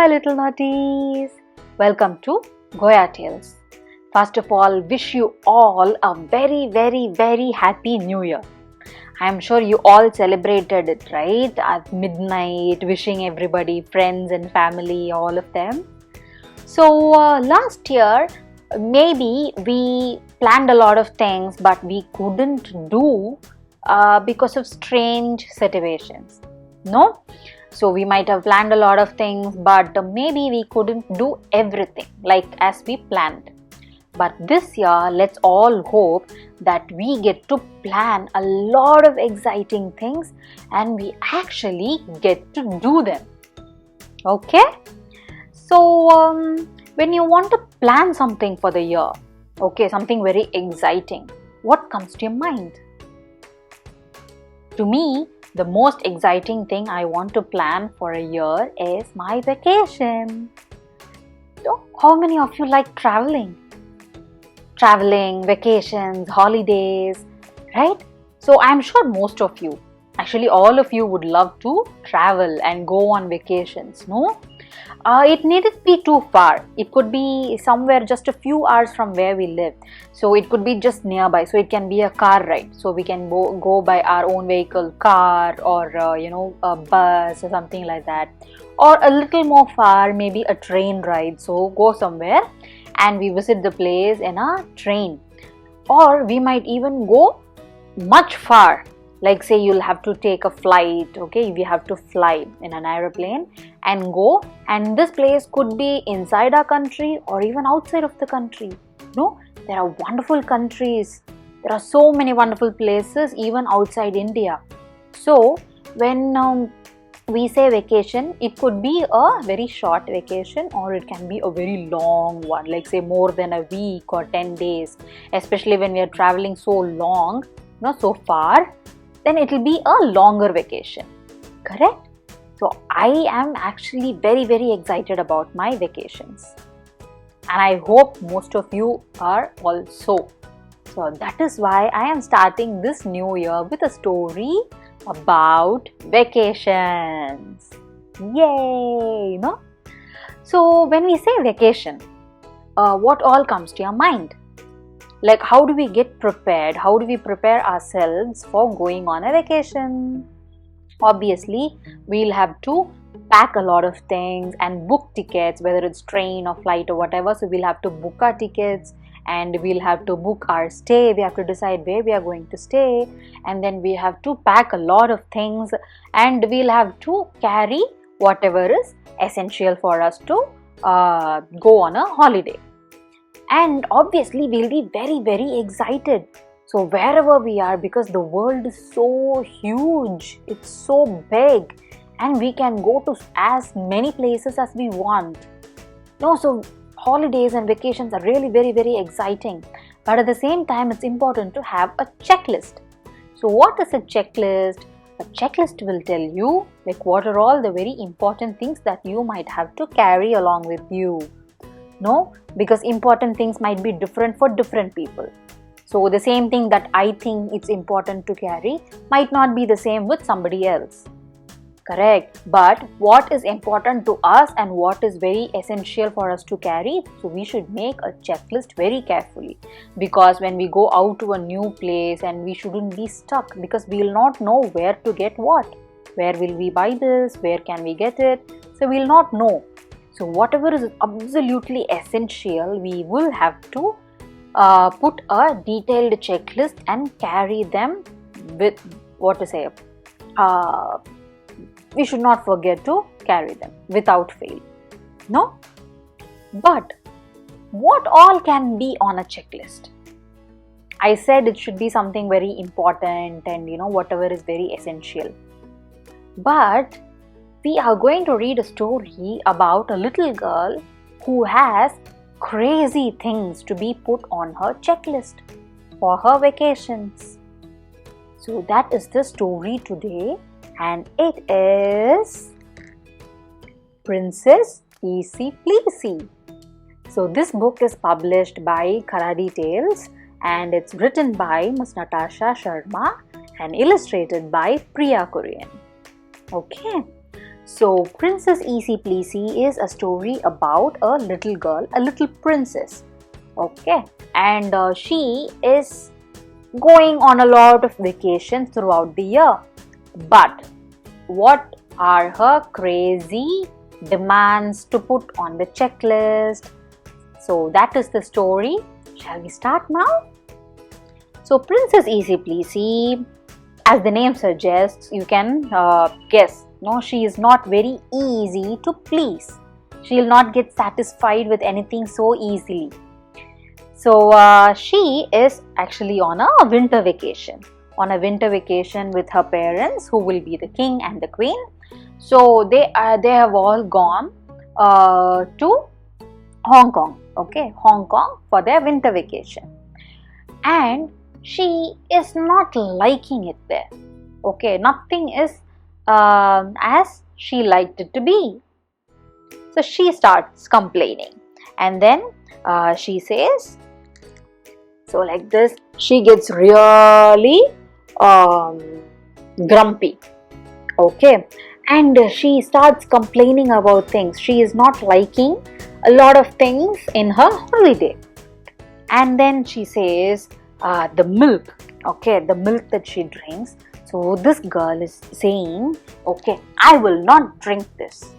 my little naughties. Welcome to Goya Tales. First of all, wish you all a very happy New Year. I am sure you all celebrated it, right? At midnight, wishing everybody, friends and family, all of them. So last year, maybe we planned a lot of things, but we couldn't do because of strange situations. No? So we might have planned a lot of things, but maybe we couldn't do everything like as we planned. But this year, let's all hope that we get to plan a lot of exciting things and we actually get to do them. Okay? So, when you want to plan something for the year, okay, something very exciting, what comes to your mind? To me, the most exciting thing I want to plan for a year is my vacation. So, how many of you like traveling? Traveling, vacations, holidays, right? So I'm sure most of you, actually all of you would love to travel and go on vacations, no? It needn't be too far. It could be somewhere just a few hours from where we live. So it could be just nearby. So it can be a car ride. So we can go by our own vehicle, car or a bus or something like that. Or a little more far, maybe a train ride. So go somewhere and we visit the place in a train. Or we might even go much far. Like say you'll have to take a flight, okay, we have to fly in an aeroplane and go, and this place could be inside our country or even outside of the country. No, there are wonderful countries, there are so many wonderful places even outside India. So when we say vacation, it could be a very short vacation or it can be a very long one, like say more than a week or 10 days, especially when we are traveling so long, so far, then it will be a longer vacation, correct? So I am actually very excited about my vacations and I hope most of you are also. So that is why I am starting this new year with a story about vacations. Yay! So when we say vacation, what all comes to your mind? Like how do we get prepared? How do we prepare ourselves for going on a vacation? Obviously, we'll have to pack a lot of things and book tickets, whether it's train or flight or whatever. So we'll have to book our tickets and we'll have to book our stay. We have to decide where we are going to stay, and then we have to pack a lot of things and we'll have to carry whatever is essential for us to go on a holiday. And obviously we'll be very excited. So wherever we are, because the world is so huge, it's so big, and we can go to as many places as we want. So holidays and vacations are really very exciting. But at the same time, it's important to have a checklist. So what is a checklist? A checklist will tell you like what are all the very important things that you might have to carry along with you. Because important things might be different for different people. So the same thing that I think it's important to carry might not be the same with somebody else. Correct? But what is important to us and what is very essential for us to carry, so we should make a checklist very carefully. Because when we go out to a new place and we shouldn't be stuck, because we will not know where to get what. Where will we buy this? Where can we get it? So we will not know. So whatever is absolutely essential, we will have to put a detailed checklist and carry them with we should not forget to carry them without fail. But what all can be on a checklist? I said it should be something very important and whatever is very essential. But we are going to read a story about a little girl who has crazy things to be put on her checklist for her vacations. So that is the story today, and it is Princess Easy Pleasy. So this book is published by Karadi Tales and it's written by Ms. Natasha Sharma and illustrated by Priya Korean. Okay. So Princess Easy Pleasy is a story about a little girl, a little princess. Okay, and she is going on a lot of vacations throughout the year. But what are her crazy demands to put on the checklist? So that is the story. Shall we start now? So Princess Easy Pleasy, as the name suggests, you can guess. No, she is not very easy to please. She will not get satisfied with anything so easily. So she is actually on a winter vacation. On a winter vacation with her parents, who will be the king and the queen. So they have all gone to Hong Kong. Okay, Hong Kong for their winter vacation. And she is not liking it there. Okay, nothing is as she liked it to be. So she starts complaining, and then she says, so like this, she gets really grumpy. Okay, and she starts complaining about things. She is not liking a lot of things in her holiday. And then she says, the milk, okay, the milk that she drinks. So this girl is saying, okay, I will not drink this.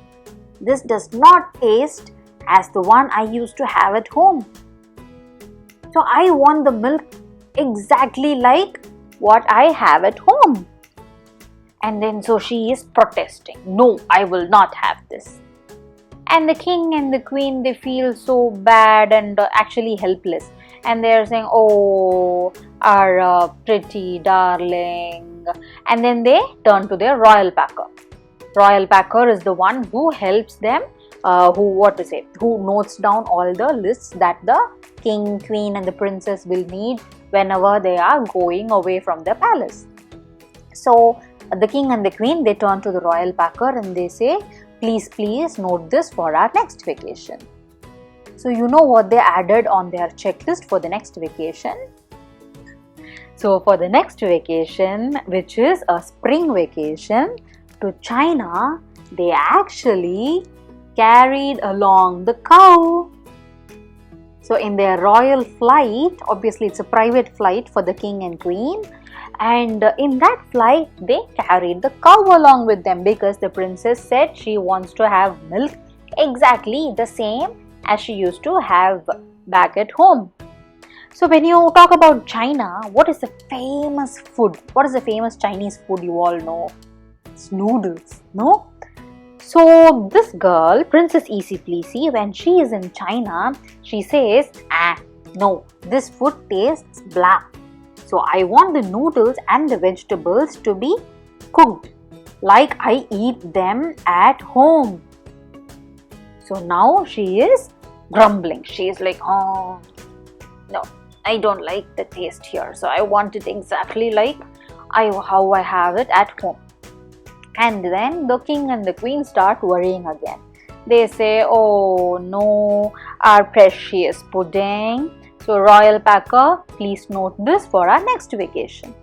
This does not taste as the one I used to have at home. So I want the milk exactly like what I have at home. And then so she is protesting, no, I will not have this. And the king and the queen, they feel so bad and actually helpless. And they are saying, oh, our pretty darling. And then they turn to their royal packer. Royal packer is the one who helps them, who notes down all the lists that the king, queen and the princess will need whenever they are going away from the palace. So the king and the queen, they turn to the royal packer and they say, please note this for our next vacation. So you know what they added on their checklist for the next vacation? So for the next vacation, which is a spring vacation to China, they actually carried along the cow. So in their royal flight, obviously it's a private flight for the king and queen, and in that flight they carried the cow along with them because the princess said she wants to have milk exactly the same as she used to have back at home. So when you talk about China, what is the famous food? What is the famous Chinese food you all know? It's noodles, no? So this girl, Princess Easy Pleasy, when she is in China, she says, no, this food tastes blah. So I want the noodles and the vegetables to be cooked like I eat them at home. So now she is grumbling. She is like, oh, no, I don't like the taste here. So I want it exactly like how I have it at home. And then the king and the queen start worrying again. They say, oh no, our precious pudding. So royal packer, please note this for our next vacation.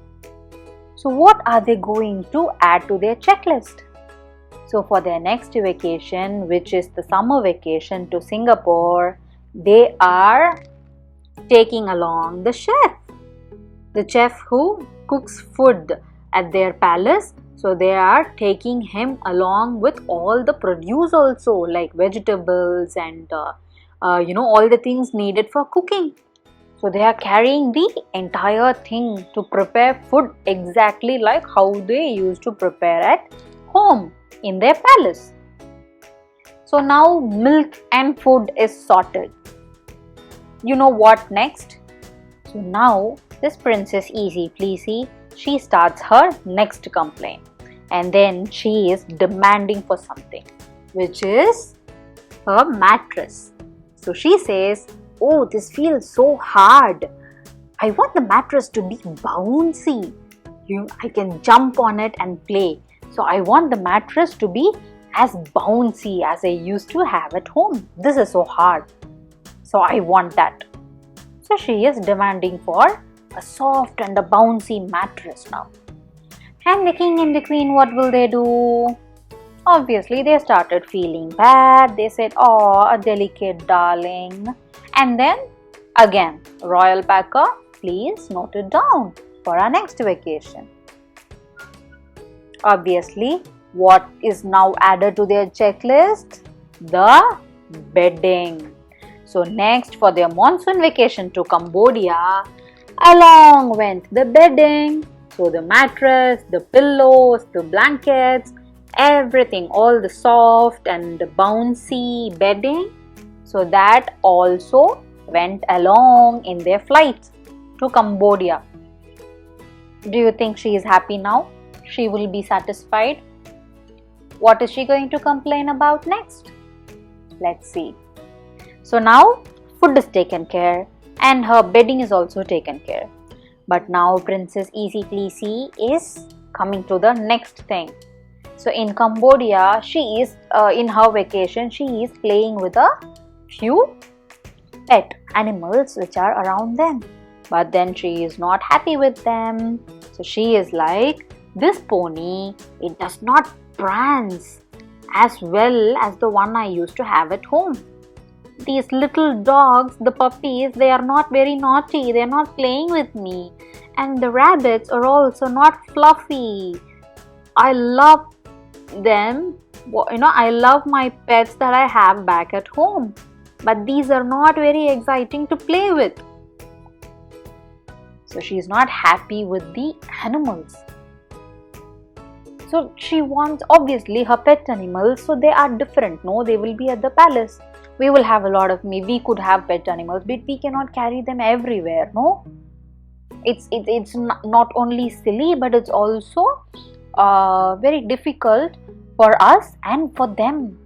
So what are they going to add to their checklist? So for their next vacation, which is the summer vacation to Singapore, they are taking along the chef who cooks food at their palace. So they are taking him along with all the produce also, like vegetables and all the things needed for cooking. So they are carrying the entire thing to prepare food exactly like how they used to prepare at home in their palace. So now milk and food is sorted. You know what next? So now this Princess Easy Pleasy, she starts her next complaint, and then she is demanding for something, which is a mattress. So she says, oh, this feels so hard. I want the mattress to be bouncy. I can jump on it and play. So I want the mattress to be as bouncy as I used to have at home. This is so hard. So I want that. So she is demanding for a soft and a bouncy mattress now. And the king and the queen, what will they do? Obviously, they started feeling bad. They said, "Oh, a delicate darling." And then again, Royal Packer, please note it down for our next vacation. Obviously, what is now added to their checklist? The bedding. So next, for their monsoon vacation to Cambodia, along went the bedding. So the mattress, the pillows, the blankets, everything, all the soft and the bouncy bedding. So that also went along in their flight to Cambodia. Do you think she is happy now? She will be satisfied? What is she going to complain about next? Let's see. So now food is taken care and her bedding is also taken care. But now Princess Easy Pleasy is coming to the next thing. So in Cambodia, she is in her vacation, she is playing with a few pet animals which are around them. But then she is not happy with them. So she is like, this pony, it does not prance as well as the one I used to have at home. These little dogs, the puppies, they are not very naughty. They are not playing with me. And the rabbits are also not fluffy. I love them. I love my pets that I have back at home. But these are not very exciting to play with. So she is not happy with the animals. So she wants, obviously, her pet animals, so they are different. No, they will be at the palace. We will have a lot of we could have pet animals, but we cannot carry them everywhere. No, it's not only silly, but it's also very difficult for us and for them.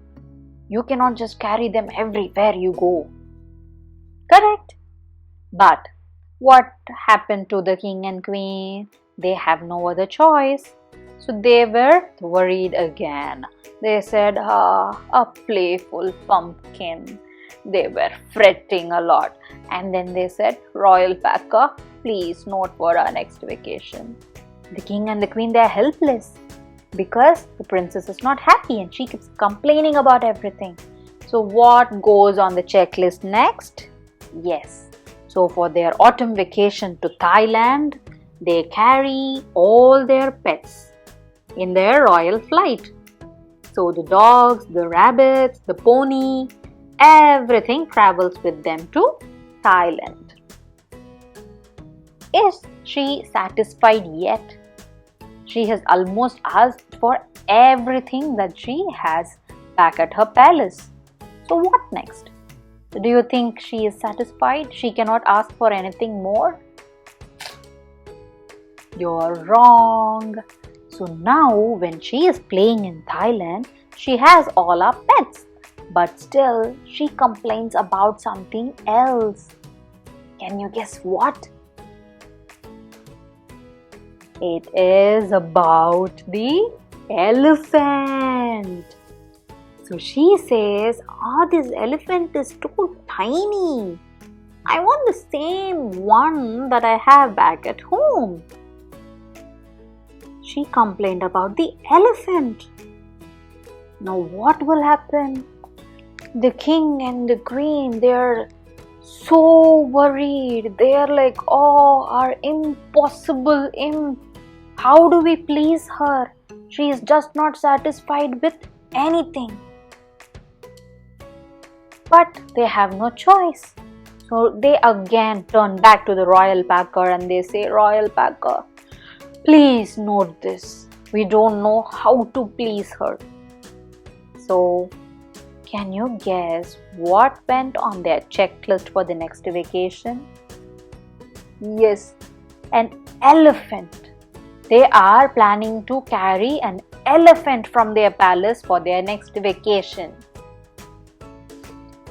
You cannot just carry them everywhere you go. Correct? But what happened to the king and queen? They have no other choice. So they were worried again. They said, a playful pumpkin. They were fretting a lot. And then they said, Royal Packer, please note for our next vacation. The king and the queen, they are helpless because the princess is not happy and she keeps complaining about everything. So what goes on the checklist next? Yes. So for their autumn vacation to Thailand, they carry all their pets in their royal flight. So the dogs, the rabbits, the pony, everything travels with them to Thailand. Is she satisfied yet? She has almost asked for everything that she has back at her palace. So what next? Do you think she is satisfied? She cannot ask for anything more? You're wrong. So now when she is playing in Thailand, she has all her pets. But still, she complains about something else. Can you guess what? It is about the elephant. So she says, this elephant is too tiny. I want the same one that I have back at home. She complained about the elephant. Now what will happen? The king and the queen, they are so worried. They are like, are impossible. How do we please her? She is just not satisfied with anything. But they have no choice. So they again turn back to the Royal Packer and they say, Royal Packer, please note this. We don't know how to please her. So, can you guess what went on their checklist for the next vacation? Yes, an elephant. They are planning to carry an elephant from their palace for their next vacation.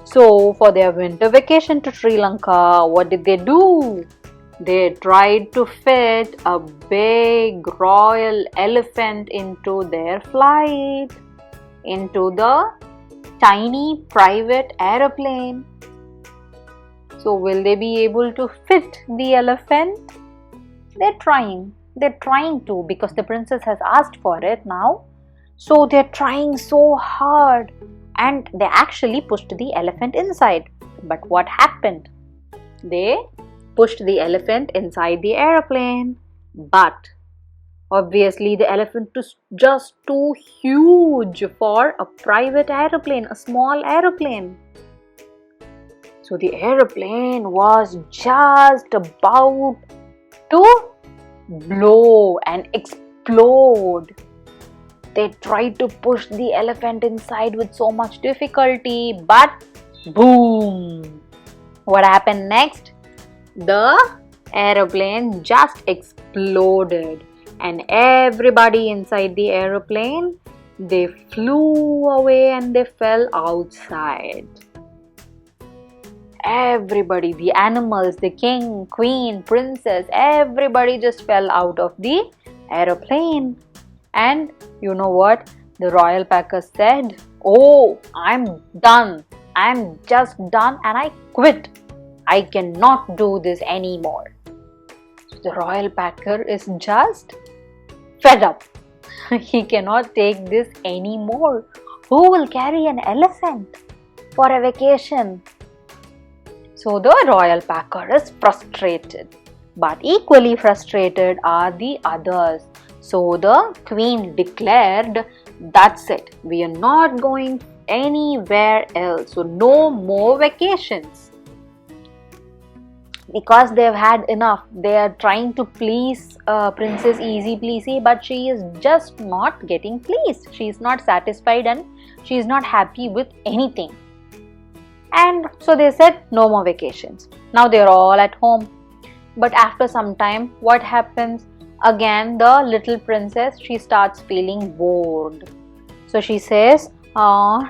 So, for their winter vacation to Sri Lanka, what did they do? They tried to fit a big royal elephant into their flight, into the tiny private aeroplane. So will they be able to fit the elephant? They're trying to because the princess has asked for it now. So they're trying so hard and they actually pushed the elephant inside. But what happened? They pushed the elephant inside the aeroplane. But obviously the elephant was just too huge for a private aeroplane, a small aeroplane. So the aeroplane was just about to blow and explode. They tried to push the elephant inside with so much difficulty, but boom! What happened next? The aeroplane just exploded, and everybody inside the aeroplane, they flew away and they fell outside. Everybody, the animals, the king, queen, princess, everybody just fell out of the aeroplane. And you know what the royal packer said? Oh, I'm done. I'm just done and I quit. I cannot do this anymore. So the royal packer is just fed up. He cannot take this anymore. Who will carry an elephant for a vacation? So the royal packer is frustrated, but equally frustrated are the others. So the queen declared, that's it, we are not going anywhere else, so no more vacations. Because they've had enough, they are trying to please Princess Easy Pleasy, but she is just not getting pleased. She is not satisfied and she is not happy with anything. And so they said no more vacations. Now they're all at home. But after some time, what happens? Again, the little princess, she starts feeling bored. So she says, I'm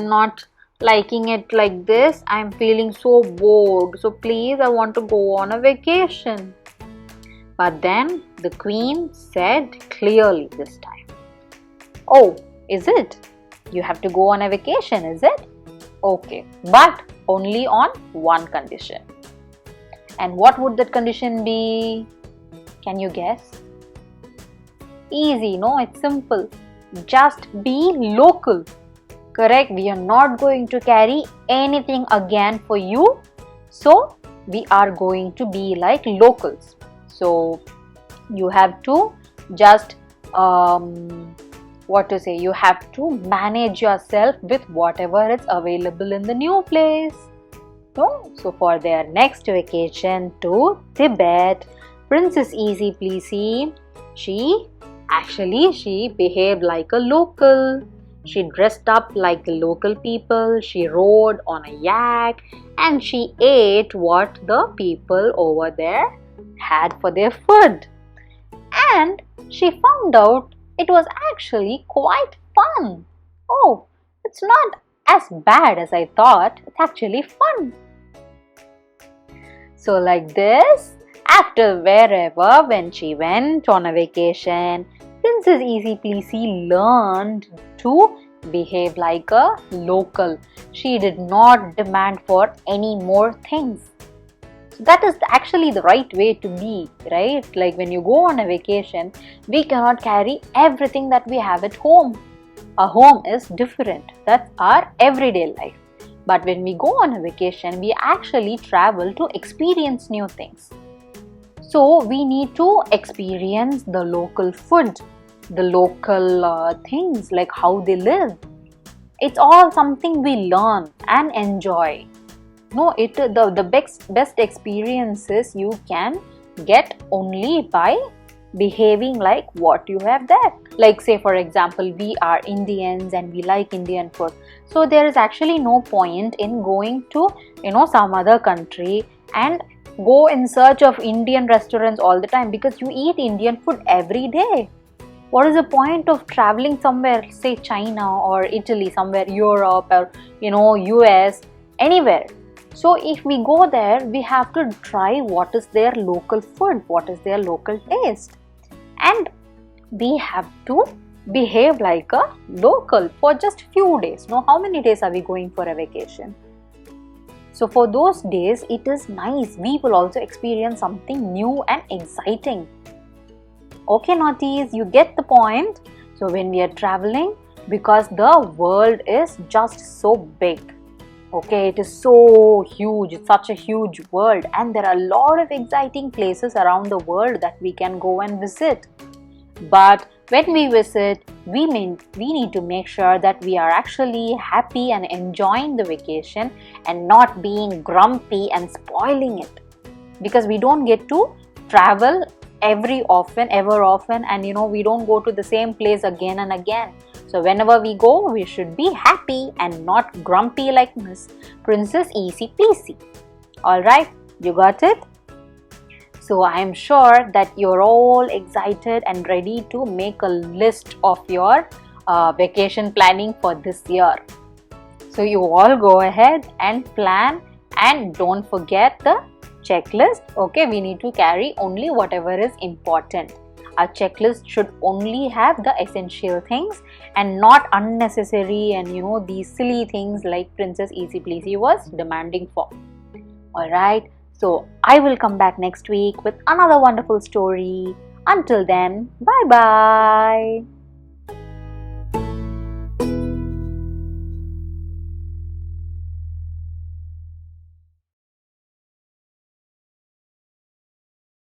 not liking it like this. I'm feeling so bored. So please, I want to go on a vacation. But then the queen said clearly this time, oh, is it? You have to go on a vacation, is it? Okay, but only on one condition. And what would that condition be? Can you guess? Easy, no? It's simple. Just be local. Correct? We are not going to carry anything again for you. So, we are going to be like locals. So, you have to just you have to manage yourself with whatever is available in the new place. So for their next vacation to Tibet, Princess Easy Pleasy, she behaved like a local. She dressed up like the local people, she rode on a yak, and she ate what the people over there had for their food. And she found out it was actually quite fun. Oh, it's not as bad as I thought. It's actually fun. So like this, after wherever when she went on a vacation, Princess Easy Pleasy learned to behave like a local. She did not demand for any more things. That is actually the right way to be, right? Like when you go on a vacation, we cannot carry everything that we have at home. A home is different. That's our everyday life. But when we go on a vacation, we actually travel to experience new things. So we need to experience the local food, the local things, like how they live. It's all something we learn and enjoy. No, the best experiences you can get only by behaving like what you have there. Like say for example, we are Indians and we like Indian food. So there is actually no point in going to some other country and go in search of Indian restaurants all the time, because you eat Indian food every day. What is the point of traveling somewhere, say China or Italy, somewhere Europe or US, anywhere? So if we go there, we have to try what is their local food, what is their local taste. And we have to behave like a local for just few days. How many days are we going for a vacation? So for those days, it is nice. We will also experience something new and exciting. Okay, naughties, you get the point. So when we are traveling, because the world is just so big, okay, it is so huge, it's such a huge world, and there are a lot of exciting places around the world that we can go and visit. But when we visit, we need to make sure that we are actually happy and enjoying the vacation and not being grumpy and spoiling it, because we don't get to travel ever often, and we don't go to the same place again and again. So whenever we go, we should be happy and not grumpy like Miss Princess Easy Pleasy. Alright, you got it? So I am sure that you're all excited and ready to make a list of your vacation planning for this year. So you all go ahead and plan, and don't forget the checklist. Okay, we need to carry only whatever is important. Our checklist should only have the essential things and not unnecessary and these silly things like Princess Easy Pleasy was demanding for. Alright, so I will come back next week with another wonderful story. Until then, bye bye.